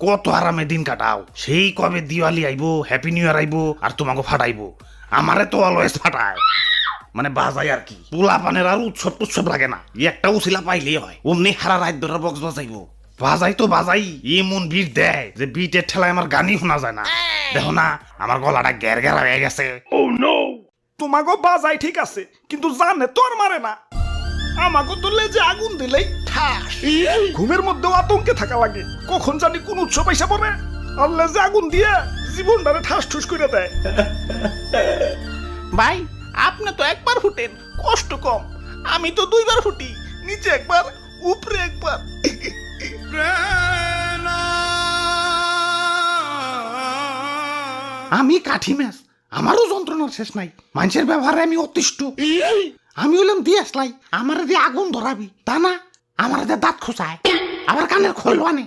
কত আরামে দিন কাটাও। সেই কবে দিওয়ালি আইবো, হ্যাপি নিউ ইয়ার আইবো, আর তোমাকে ফাটাইবো। আমারে তো অলওয়েজ ফাটায়, মানে বাজাই আর কি। পোলা পানের আর উৎসব টুৎসব লাগে না, একটা উছিলা পাইলেই হয়। অমনি হারা রাত ধরে বক্স বাজাইবো। বাজাই তো বাজাই, এমন বিট দেয় যে বিটের ঠেলায় আমার গানই শোনা যায় না। দেখো না আমার গলাটা গ্যার গ্যারা হয়ে গেছে। তোমাকে বাজাই ঠিক আছে, কিন্তু জানে তো আর মারে না। আমাকে তো লেজে আগুন দিলেই ঠাস। ঘুমের মধ্যেও আতঙ্কে থাকা লাগে, কখন জানি কোন উৎসব আইসা পড়ে আর লেজে আগুন দিয়ে জীবনটারে ঠাস ঠুস করে দেয়। ভাই আপনি তো একবার ফুটেন, কষ্ট কম। আমি তো 2 বার ফুটি, নিচে একবার উপরে একবার। আমি কাঠি ম্যাচ, আমারও যন্ত্রণার শেষ নাই। মানুষের ব্যবহারে আমি অতিষ্ঠ। আমি হলাম দিয়ে আসলাই, আমার দিয়ে আগুন ধরাবি তা না, আমার দিয়ে দাঁত খোঁচায়, আবার কানের খোলওয়ানে।